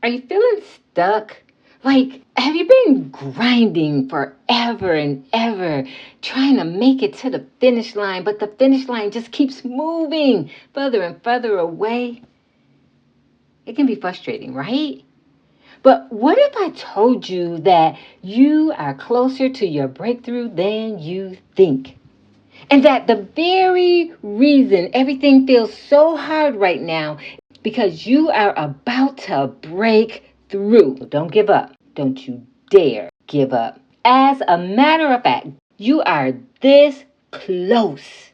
Are you feeling stuck? Like, have you been grinding forever and ever, trying to make it to the finish line, but the finish line just keeps moving further and further away? It can be frustrating, right? But what if I told you that you are closer to your breakthrough than you think? And that the very reason everything feels so hard right now is because you are about to break through. Don't give up. Don't you dare give up. As a matter of fact, you are this close.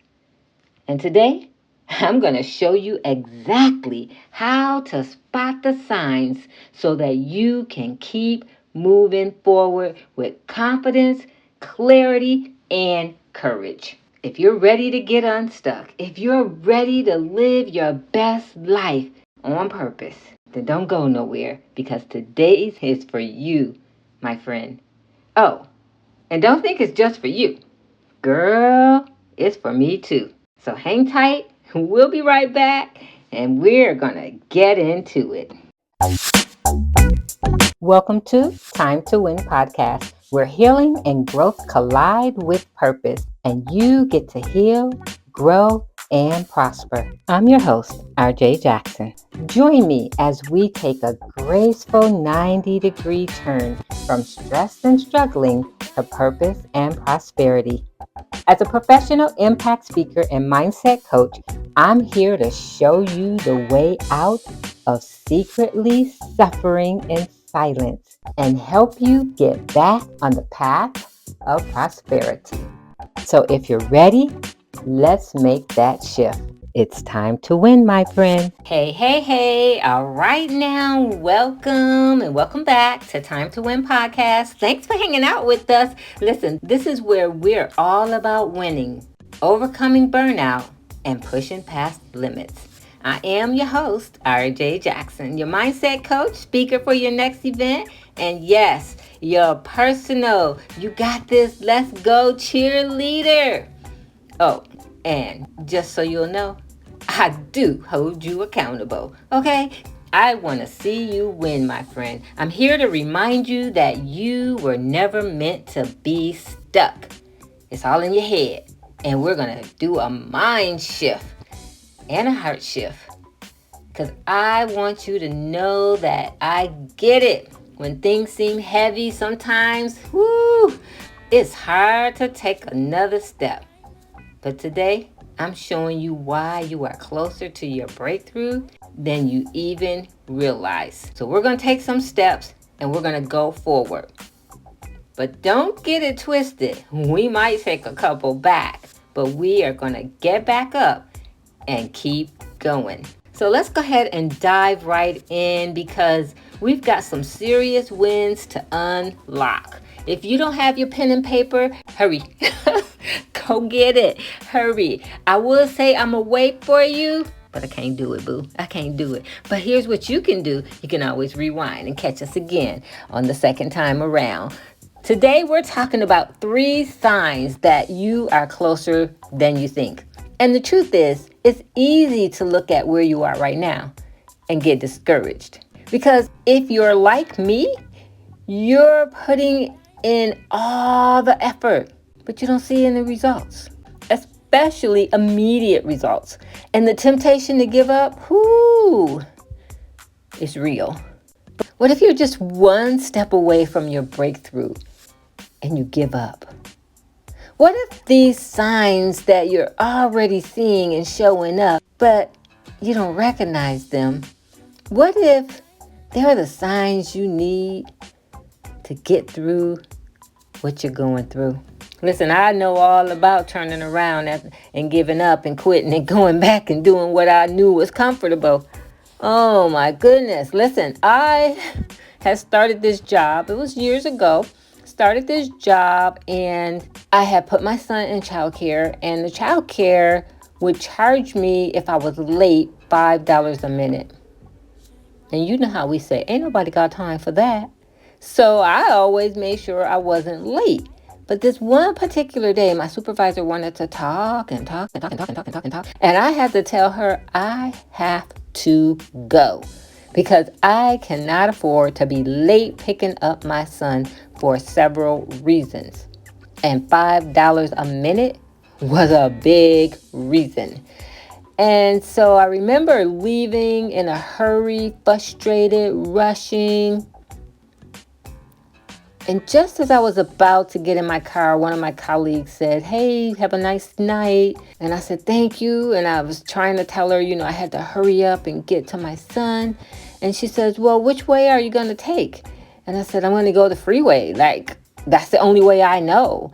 And today, I'm going to show you exactly how to spot the signs so that you can keep moving forward with confidence, clarity, and courage. If you're ready to get unstuck, if you're ready to live your best life on purpose, then don't go nowhere because today's is for you, my friend. Oh, and don't think it's just for you. Girl, it's for me too. So hang tight. We'll be right back and we're going to get into it. Welcome to Time to Win podcast, where healing and growth collide with purpose, and you get to heal, grow, and prosper. I'm your host, RJ Jackson. Join me as we take a graceful 90-degree turn from stress and struggling to purpose and prosperity. As a professional impact speaker and mindset coach, I'm here to show you the way out of secretly suffering in silence and help you get back on the path of prosperity. So if you're ready, let's make that shift. It's time to win, my friend. Hey. All right now, welcome and welcome back to Time to Win podcast. Thanks for hanging out with us. Listen, this is where we're all about winning, overcoming burnout, and pushing past limits. I am your host, RJ Jackson, your mindset coach, speaker for your next event, and yes, your personal, you got this, let's go cheerleader. Oh, and just so you'll know, I do hold you accountable, okay? I want to see you win, my friend. I'm here to remind you that you were never meant to be stuck. It's all in your head, and we're going to do a mind shift and a heart shift, because I want you to know that I get it. When things seem heavy sometimes, it's hard to take another step. But today, I'm showing you why you are closer to your breakthrough than you even realize. So we're going to take some steps and we're going to go forward. But don't get it twisted. We might take a couple back, but we are going to get back up and keep going. So let's go ahead and dive right in because we've got some serious wins to unlock. If you don't have your pen and paper, hurry. Go get it. Hurry. I will say I'm going to wait for you, but I can't do it, boo. I can't do it. But here's what you can do. You can always rewind and catch us again on the second time around. Today, we're talking about 3 signs that you are closer than you think. And the truth is, it's easy to look at where you are right now and get discouraged. Because if you're like me, you're putting in all the effort, but you don't see any results, especially immediate results. And the temptation to give up, is real. What if you're just one step away from your breakthrough and you give up? What if these signs that you're already seeing and showing up, but you don't recognize them? What if they're the signs you need to get through what you're going through? Listen, I know all about turning around and giving up and quitting and going back and doing what I knew was comfortable. Oh my goodness. Listen, I had started this job. It was years ago. Started this job and I had put my son in childcare, and the childcare would charge me if I was late $5 a minute. And you know how we say, ain't nobody got time for that. So I always made sure I wasn't late. But this one particular day, my supervisor wanted to talk. And I had to tell her, I have to go. because I cannot afford to be late picking up my son for several reasons. And $5 a minute was a big reason. And so I remember leaving in a hurry, frustrated, rushing. And just as I was about to get in my car, one of my colleagues said, "Hey, have a nice night." And I said, "Thank you." And I was trying to tell her, I had to hurry up and get to my son. And she says, "Well, which way are you going to take?" And I said, "I'm going to go the freeway. Like, that's the only way I know."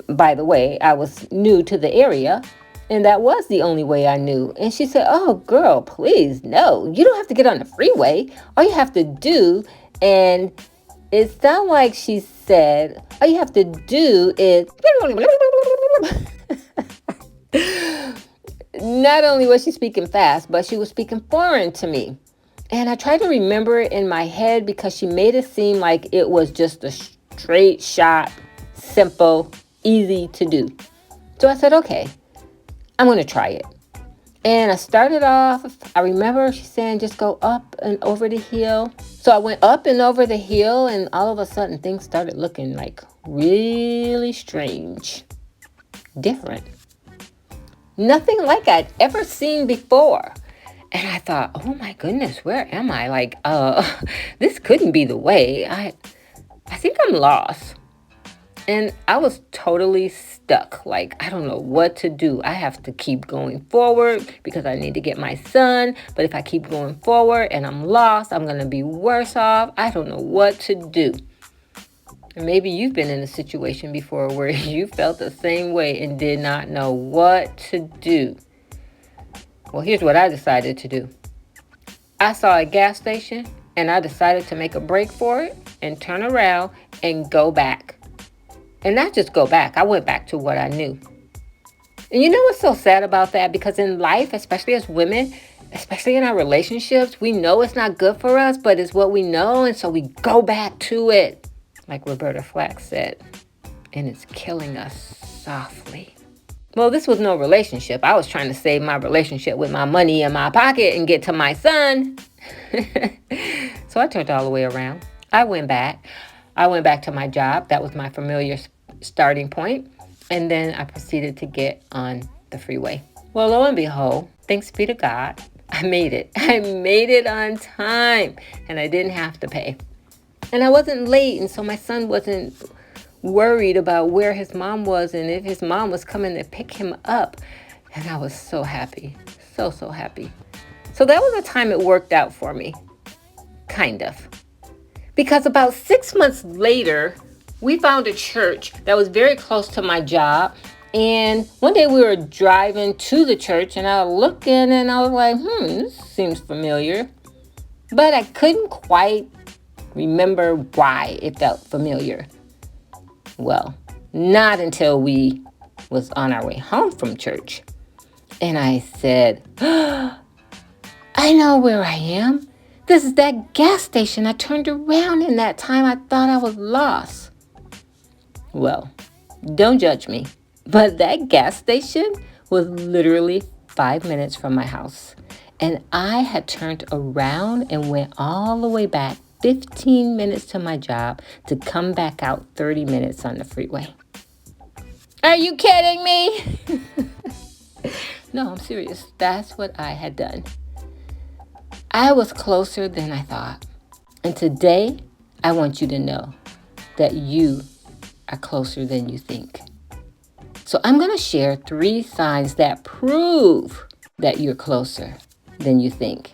By the way, I was new to the area, and that was the only way I knew. And she said, "Oh, girl, please, no. You don't have to get on the freeway. All you have to do," and it sounded like she said, "all you have to do is..." Not only was she speaking fast, but she was speaking foreign to me. And I tried to remember it in my head because she made it seem like it was just a straight shot, simple, easy to do. So I said, okay, I'm going to try it. And I started off, I remember she saying, just go up and over the hill. So I went up and over the hill, and all of a sudden things started looking like really strange, different. Nothing like I'd ever seen before. And I thought, oh my goodness, where am I? Like, this couldn't be the way. I think I'm lost. And I was totally stuck. Like, I don't know what to do. I have to keep going forward because I need to get my son. But if I keep going forward and I'm lost, I'm going to be worse off. I don't know what to do. And maybe you've been in a situation before where you felt the same way and did not know what to do. Well, here's what I decided to do. I saw a gas station and I decided to make a break for it and turn around and go back. And not just go back. I went back to what I knew. And you know what's so sad about that? Because in life, especially as women, especially in our relationships, we know it's not good for us, but it's what we know. And so we go back to it, like Roberta Flack said. And it's killing us softly. Well, this was no relationship. I was trying to save my relationship with my money in my pocket and get to my son. So I turned all the way around. I went back to my job. That was my familiar starting point. And then I proceeded to get on the freeway. Well, lo and behold, thanks be to God, I made it. I made it on time and I didn't have to pay. And I wasn't late. And so my son wasn't worried about where his mom was and if his mom was coming to pick him up. And I was so happy. So happy. So that was the time it worked out for me. Kind of. Because about 6 months later, we found a church that was very close to my job. And one day we were driving to the church and I was looking and I was like, this seems familiar. But I couldn't quite remember why it felt familiar. Well, not until we was on our way home from church. And I said, I know where I am. This is that gas station. I turned around in that time. I thought I was lost. Well, don't judge me, but that gas station was literally 5 minutes from my house. And I had turned around and went all the way back 15 minutes to my job to come back out 30 minutes on the freeway. Are you kidding me? No, I'm serious. That's what I had done. I was closer than I thought. And today, I want you to know that you are closer than you think. So I'm going to share 3 signs that prove that you're closer than you think,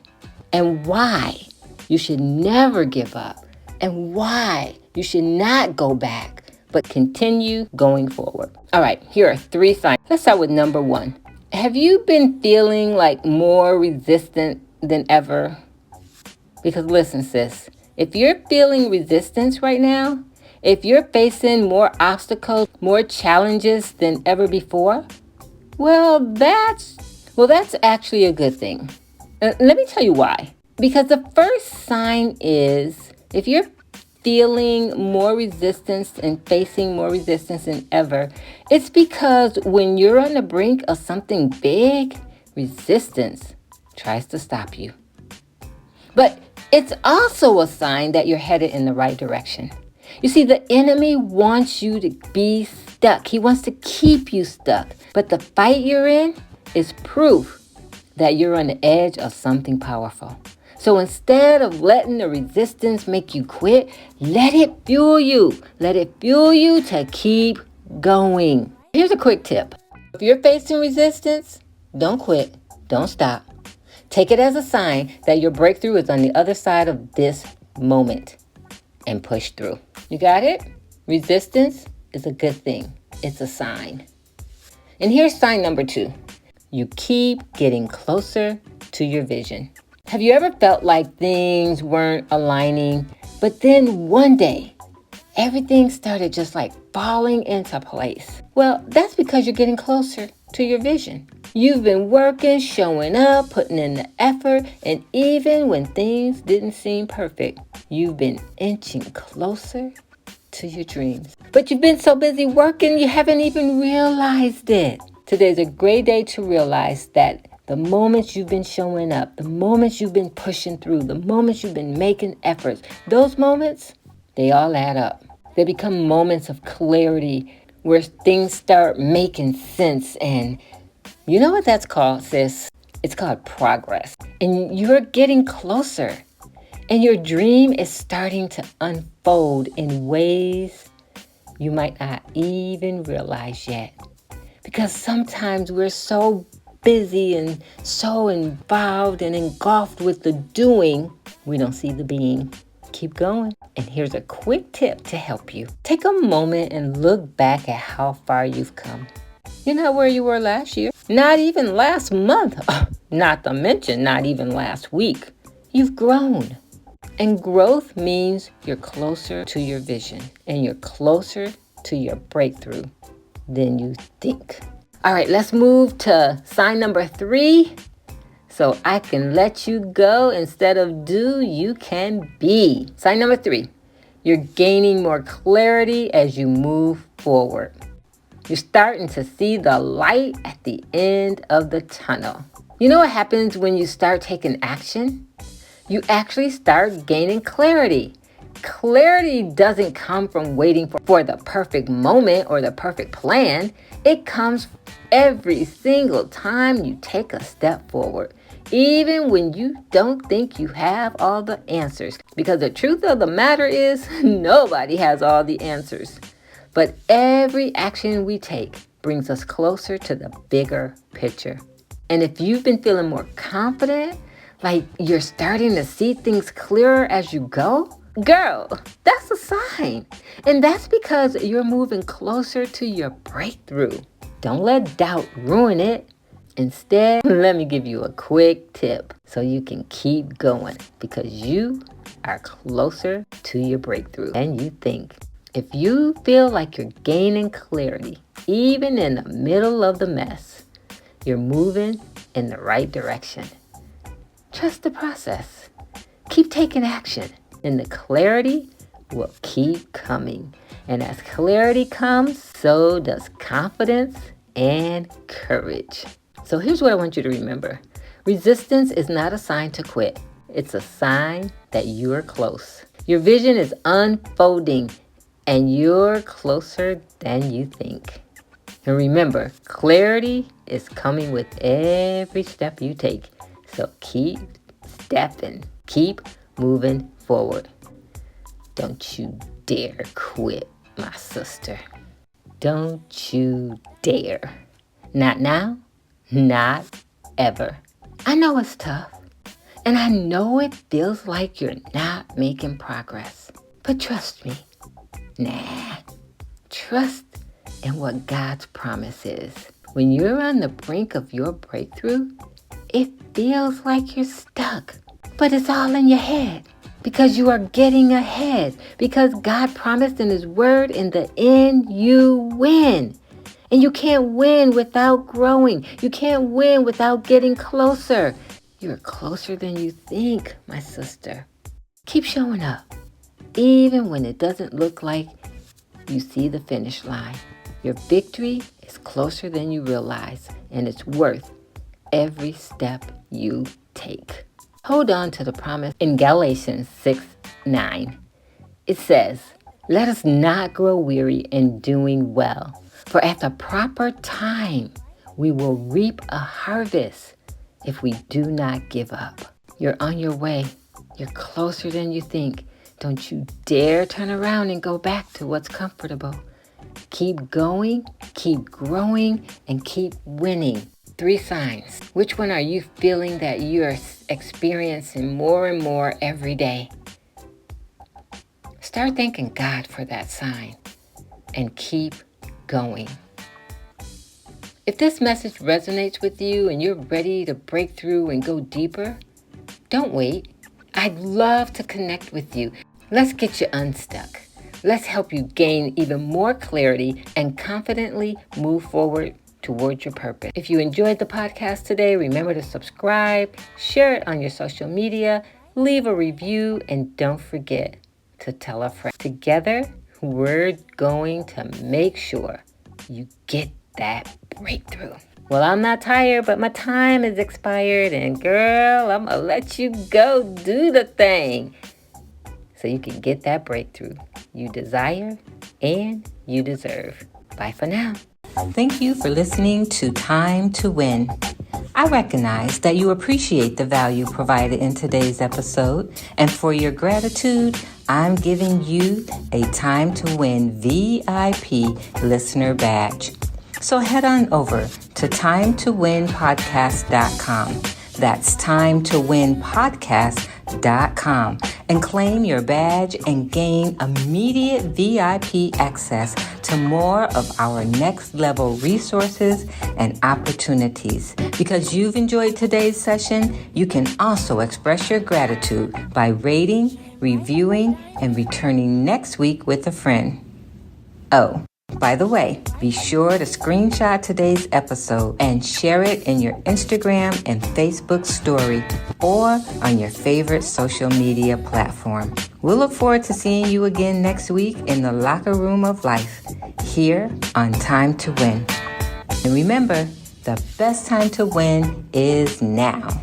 and why you should never give up, and why you should not go back, but continue going forward. All right, here are 3 signs. Let's start with number 1. Have you been feeling like more resistant than ever? Because listen, sis, if you're feeling resistance right now, if you're facing more obstacles, more challenges than ever before, well, that's actually a good thing. Let me tell you why. Because the first sign is if you're feeling more resistance and facing more resistance than ever, it's because when you're on the brink of something big, resistance tries to stop you. But It's also a sign that you're headed in the right direction. You see, the enemy wants you to be stuck. He wants to keep you stuck. But the fight you're in is proof that you're on the edge of something powerful. So instead of letting the resistance make you quit, let it fuel you. Let it fuel you to keep going. Here's a quick tip. If you're facing resistance, don't quit. Don't stop. Take it as a sign that your breakthrough is on the other side of this moment and push through. You got it? Resistance is a good thing. It's a sign. And here's sign number 2. You keep getting closer to your vision. Have you ever felt like things weren't aligning, but then one day, everything started just like falling into place? Well, that's because you're getting closer to your vision. You've been working, showing up, putting in the effort, and even when things didn't seem perfect, you've been inching closer to your dreams. But you've been so busy working, you haven't even realized it. Today's a great day to realize that the moments you've been showing up, the moments you've been pushing through, the moments you've been making efforts, those moments, they all add up. They become moments of clarity where things start making sense. And you know what that's called, sis? It's called progress. And you're getting closer. And your dream is starting to unfold in ways you might not even realize yet. Because sometimes we're so busy and so involved and engulfed with the doing, we don't see the being. Keep going. And here's a quick tip to help you. Take a moment and look back at how far you've come. You're not where you were last year, not even last month, not to mention not even last week. You've grown. And growth means you're closer to your vision and you're closer to your breakthrough than you think. All right, let's move to sign number 3. So I can let you go instead of do, you can be. Sign number 3, you're gaining more clarity as you move forward. You're starting to see the light at the end of the tunnel. You know what happens when you start taking action? You actually start gaining clarity. Clarity doesn't come from waiting for the perfect moment or the perfect plan. It comes every single time you take a step forward, even when you don't think you have all the answers. Because the truth of the matter is, nobody has all the answers. But every action we take brings us closer to the bigger picture. And if you've been feeling more confident, like you're starting to see things clearer as you go, girl, that's a sign. And that's because you're moving closer to your breakthrough. Don't let doubt ruin it. Instead, let me give you a quick tip so you can keep going, because you are closer to your breakthrough than you think. If you feel like you're gaining clarity, even in the middle of the mess, you're moving in the right direction. Trust the process. Keep taking action, and the clarity will keep coming. And as clarity comes, so does confidence and courage. So here's what I want you to remember. Resistance is not a sign to quit. It's a sign that you're close. Your vision is unfolding, and you're closer than you think. And remember, clarity is coming with every step you take. So keep stepping. Keep moving forward. Don't you dare quit, my sister. Don't you dare. Not now, not ever. I know it's tough. And I know it feels like you're not making progress. But trust me. Trust in what God's promise is. When you're on the brink of your breakthrough, it feels like you're stuck. But it's all in your head. Because you are getting ahead. Because God promised in His Word, in the end, you win. And you can't win without growing. You can't win without getting closer. You're closer than you think, my sister. Keep showing up, even when it doesn't look like you see the finish line. Your victory is closer than you realize, and it's worth every step you take. Hold on to the promise in Galatians 6:9. It says, "Let us not grow weary in doing well, for at the proper time we will reap a harvest if we do not give up." You're on your way. You're closer than you think. Don't you dare turn around and go back to what's comfortable. Keep going, keep growing, and keep winning. 3 signs. Which one are you feeling that you're experiencing more and more every day? Start thanking God for that sign and keep going. If this message resonates with you and you're ready to break through and go deeper, don't wait. I'd love to connect with you. Let's get you unstuck. Let's help you gain even more clarity and confidently move forward towards your purpose. If you enjoyed the podcast today, remember to subscribe, share it on your social media, leave a review, and don't forget to tell a friend. Together, we're going to make sure you get that breakthrough. Well, I'm not tired, but my time is expired, and girl, I'm going to let you go do the thing so you can get that breakthrough you desire and you deserve. Bye for now. Thank you for listening to Time to Win. I recognize that you appreciate the value provided in today's episode, and for your gratitude, I'm giving you a Time to Win VIP listener badge. So head on over to timetowinpodcast.com. That's timetowinpodcast.com and claim your badge and gain immediate VIP access to more of our next level resources and opportunities. Because you've enjoyed today's session, you can also express your gratitude by rating, reviewing, and returning next week with a friend. Oh, by the way, be sure to screenshot today's episode and share it in your Instagram and Facebook story or on your favorite social media platform. We'll look forward to seeing you again next week in the locker room of life here on Time to Win. And remember, the best time to win is now.